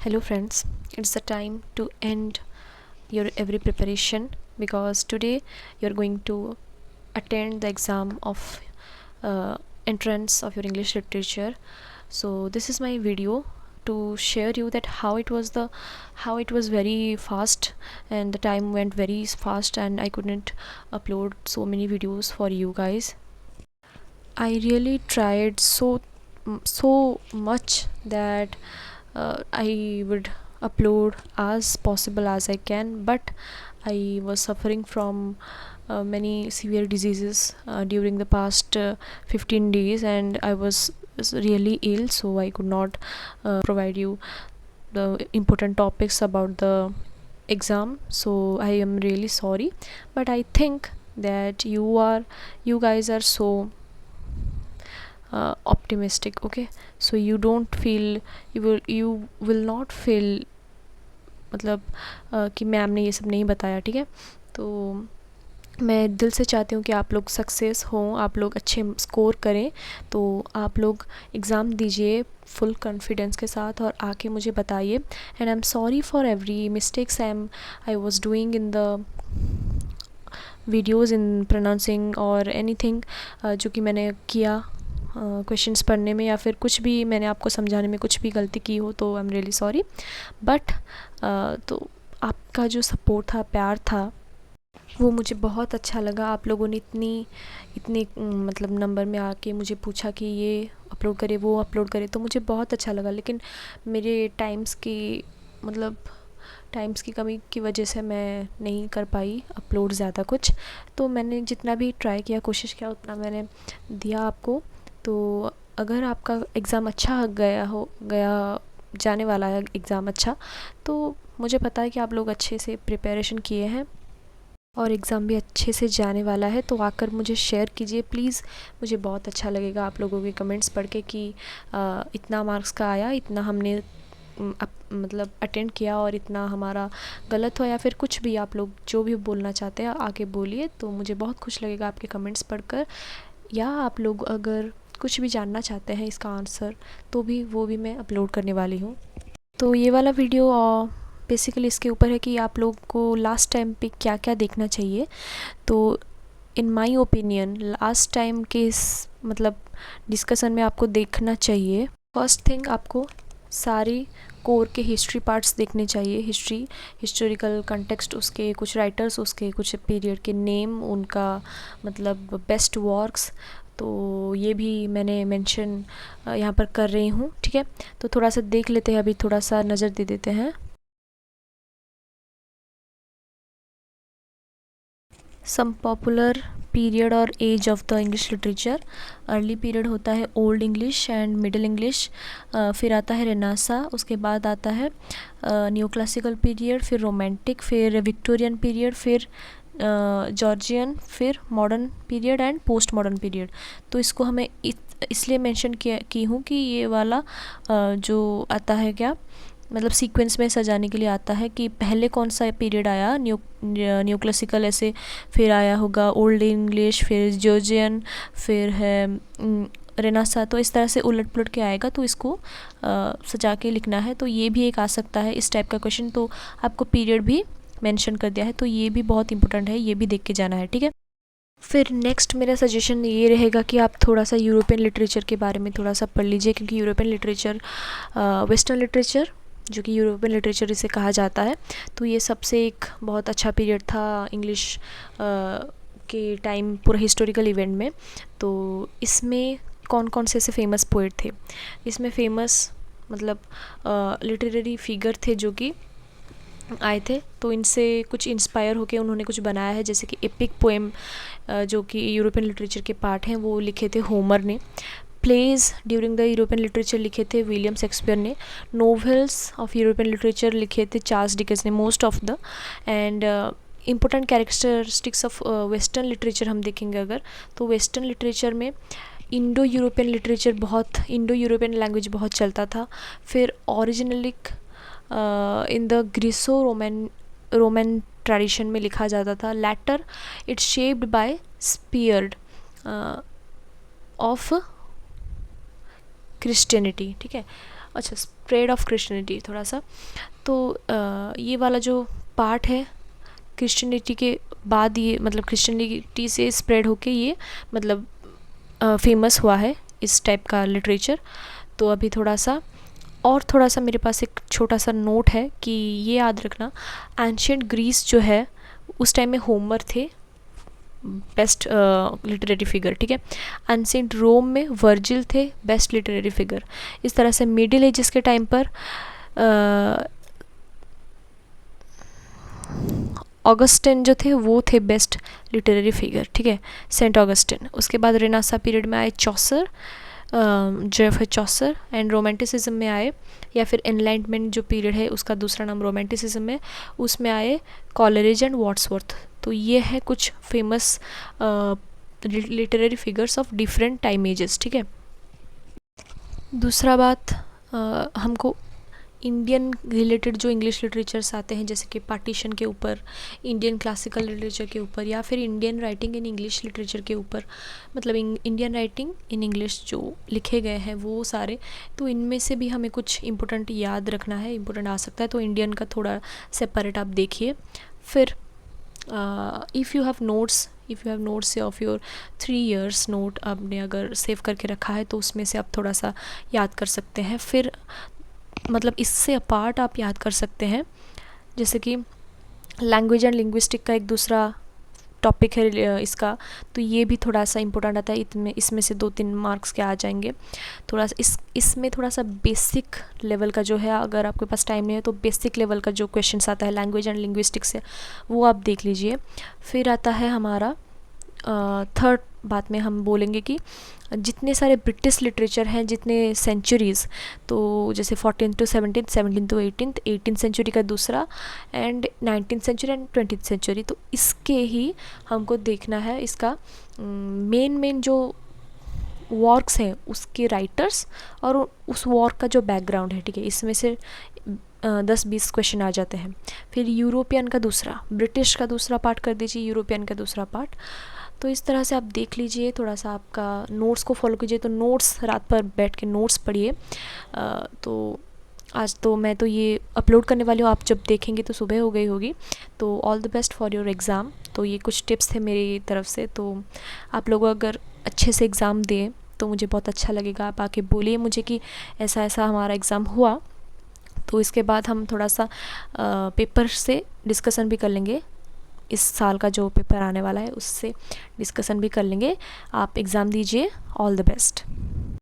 Hello friends, it's the time to end your every preparation because today you're going to attend the exam of entrance of your English literature. So this is my video to share you that how it was very fast and the time went very fast and I couldn't upload so many videos for you guys. I really tried so much that I would upload as possible as I can, but I was suffering from many severe diseases during the past 15 days, and I was really ill, so I could not provide you the important topics about the exam. So I am really sorry, but I think that you guys are so optimistic. Okay, so you don't feel you will not feel मतलब कि ma'am ने ये सब नहीं बताया. ठीक है, तो मैं दिल से चाहती हूँ कि आप लोग सक्सेस हों, आप लोग अच्छे स्कोर करें. तो आप लोग एग्ज़ाम दीजिए फुल कॉन्फिडेंस के साथ और आके मुझे बताइए. And I am sorry for every mistakes I was doing in the videos in pronouncing और एनीथिंग जो कि मैंने किया क्वेश्चंस पढ़ने में या फिर कुछ भी मैंने आपको समझाने में कुछ भी गलती की हो तो I am really sorry. But तो आपका जो सपोर्ट था, प्यार था, वो मुझे बहुत अच्छा लगा. आप लोगों ने इतनी इतनी मतलब नंबर में आके मुझे पूछा कि ये अपलोड करें वो अपलोड करें, तो मुझे बहुत अच्छा लगा. लेकिन मेरे टाइम्स की कमी की वजह से मैं नहीं कर पाई अपलोड ज़्यादा कुछ. तो मैंने जितना भी ट्राई किया, कोशिश किया, उतना मैंने दिया आपको. तो अगर आपका एग्ज़ाम अच्छा गया जाने वाला है एग्ज़ाम अच्छा, तो मुझे पता है कि आप लोग अच्छे से प्रिपरेशन किए हैं और एग्ज़ाम भी अच्छे से जाने वाला है. तो आकर मुझे शेयर कीजिए प्लीज़. मुझे बहुत अच्छा लगेगा आप लोगों के कमेंट्स पढ़ के कि इतना मार्क्स का आया, इतना हमने मतलब अटेंड किया और इतना हमारा गलत हो या फिर कुछ भी आप लोग जो भी बोलना चाहते हैं आके बोलिए. तो मुझे बहुत खुश लगेगा आपके कमेंट्स पढ़कर. या आप लोग अगर कुछ भी जानना चाहते हैं इसका आंसर तो भी वो भी मैं अपलोड करने वाली हूँ. तो ये वाला वीडियो बेसिकली इसके ऊपर है कि आप लोग को लास्ट टाइम पे क्या क्या देखना चाहिए. तो in my opinion last time के इस मतलब डिस्कशन में आपको देखना चाहिए. फर्स्ट थिंग, आपको सारी कोर के हिस्ट्री पार्ट्स देखने चाहिए. हिस्टोरिकल कंटेक्स्ट, उसके कुछ राइटर्स, उसके कुछ पीरियड के नेम, उनका मतलब बेस्ट वर्क्स. तो ये भी मैंने मेंशन यहाँ पर कर रही हूँ. ठीक है, तो थोड़ा सा देख लेते हैं, अभी थोड़ा सा नज़र दे देते हैं. सम पॉपुलर पीरियड और age of the English literature. Early period होता है old English and middle English, फिर आता है रेनासा, उसके बाद आता है न्यू क्लासिकल पीरियड, फिर रोमांटिक, फिर विक्टोरियन पीरियड, फिर जॉर्जियन, फिर modern period and post modern period. तो इसको हमें इसलिए मेंशन की हूँ कि ये वाला जो आता है क्या मतलब सीक्वेंस में सजाने के लिए आता है कि पहले कौन सा पीरियड आया. न्यू क्लासिकल ऐसे, फिर आया होगा ओल्ड इंग्लिश, फिर जॉर्जियन, फिर है रेनासा. तो इस तरह से उलट पुलट के आएगा, तो इसको सजा के लिखना है. तो ये भी एक आ सकता है इस टाइप का क्वेश्चन. तो आपको पीरियड भी मेंशन कर दिया है, तो ये भी बहुत इंपॉर्टेंट है, ये भी देख के जाना है. ठीक है, फिर नेक्स्ट मेरा सजेशन ये रहेगा कि आप थोड़ा सा यूरोपियन लिटरेचर के बारे में थोड़ा सा पढ़ लीजिए, क्योंकि यूरोपियन लिटरेचर वेस्टर्न लिटरेचर जो कि यूरोपियन लिटरेचर इसे कहा जाता है, तो ये सबसे एक बहुत अच्छा पीरियड था इंग्लिश के टाइम, पूरा हिस्टोरिकल इवेंट में. तो इसमें कौन कौन से ऐसे फेमस पोएट थे, इसमें फेमस मतलब लिटरेरी फिगर थे जो कि आए थे. तो इनसे कुछ इंस्पायर होके उन्होंने कुछ बनाया है, जैसे कि एपिक पोएम जो कि यूरोपियन लिटरेचर के पार्ट हैं वो लिखे थे होमर ने. Plays during the European literature लिखे थे विलियम शेक्सपियर ने. नोवेल्स ऑफ यूरोपियन लिटरेचर लिखे थे चार्ल्स डिकेंस ने most of the. And important characteristics of western literature हम देखेंगे अगर, तो वेस्टर्न लिटरेचर में इंडो यूरोपियन लैंग्वेज बहुत चलता था. फिर originally in the Greco Roman tradition में लिखा जाता था. Later it's shaped by spread of Christianity. ठीक है, अच्छा, स्प्रेड ऑफ क्रिश्चियनिटी थोड़ा सा। तो ये वाला जो पार्ट है क्रिश्चियनिटी के बाद, ये मतलब क्रिश्चियनिटी से स्प्रेड होके ये मतलब फेमस हुआ है इस टाइप का लिटरेचर। तो अभी थोड़ा सा मेरे पास एक छोटा सा नोट है कि ये याद रखना, एंशियंट ग्रीस जो है उस टाइम में होमर थे बेस्ट लिटरेरी फिगर, ठीक है। एंशियंट रोम में वर्जिल थे बेस्ट लिटरेरी फिगर। इस तरह से मिडिल एजेस के टाइम पर ऑगस्टिन जो थे वो थे बेस्ट लिटरेरी फिगर, ठीक है, सेंट ऑगस्टिन। उसके बाद रेनेसां पीरियड में आए Chaucer, Jeff Chaucer, and romanticism में आए, या फिर एनलाइटमेंट जो पीरियड है उसका दूसरा नाम रोमांटिसिज्म है, उसमें आए कॉलरिज एंड वर्ड्सवर्थ। तो ये है कुछ famous literary figures of different time ages, ठीक है। दूसरा बात, हमको इंडियन रिलेटेड जो इंग्लिश लिटरेचर्स आते हैं, जैसे कि पार्टीशन के ऊपर, इंडियन क्लासिकल लिटरेचर के ऊपर, या फिर Indian writing in English literature के ऊपर, मतलब इंडियन राइटिंग इन इंग्लिश जो लिखे गए हैं वो सारे, तो इनमें से भी हमें कुछ इम्पोर्टेंट याद रखना है, इम्पोर्टेंट आ सकता है। तो इंडियन का थोड़ा सेपरेट आप देखिए। फिर if you have notes of your 3 years note आपने अगर सेव करके रखा है तो उसमें से आप थोड़ा सा याद कर सकते हैं। फिर मतलब इससे अपार्ट आप याद कर सकते हैं, जैसे कि लैंग्वेज एंड लिंग्विस्टिक का एक दूसरा टॉपिक है इसका, तो ये भी थोड़ा सा इम्पोर्टेंट आता है। इसमें से 2-3 मार्क्स के आ जाएंगे। थोड़ा सा इसमें थोड़ा सा बेसिक लेवल का जो है, अगर आपके पास टाइम नहीं है तो बेसिक लेवल का जो क्वेश्चंस आता है लैंग्वेज एंड लिंग्विस्टिक से, वो आप देख लीजिए। फिर आता है हमारा थर्ड बात में हम बोलेंगे कि जितने सारे ब्रिटिश लिटरेचर हैं, जितने सेंचुरीज़, तो जैसे 14th to 17th, 17th to 18th, 18th century का दूसरा, and 19th century and 20th century, तो इसके ही हमको देखना है इसका मेन जो वर्क्स हैं उसके राइटर्स और उस वर्क का जो बैकग्राउंड है, ठीक है। इसमें से 10-20 क्वेश्चन आ जाते हैं। फिर यूरोपियन का दूसरा, ब्रिटिश का दूसरा पार्ट कर दीजिए, यूरोपियन का दूसरा पार्ट। तो इस तरह से आप देख लीजिए, थोड़ा सा आपका नोट्स को फॉलो कीजिए। तो नोट्स रात पर बैठ के नोट्स पढ़िए। तो आज तो मैं तो ये अपलोड करने वाली हूँ, आप जब देखेंगे तो सुबह हो गई होगी। तो all the best for your exam. तो ये कुछ टिप्स थे मेरी तरफ से। तो आप लोग अगर अच्छे से एग्ज़ाम दें तो मुझे बहुत अच्छा लगेगा। आप आके बोलिए मुझे कि ऐसा ऐसा हमारा एग्ज़ाम हुआ। तो इसके बाद हम थोड़ा सा पेपर से डिस्कसन भी कर लेंगे, इस साल का जो पेपर आने वाला है उससे डिस्कसन भी कर लेंगे। आप एग्ज़ाम दीजिए। All the best.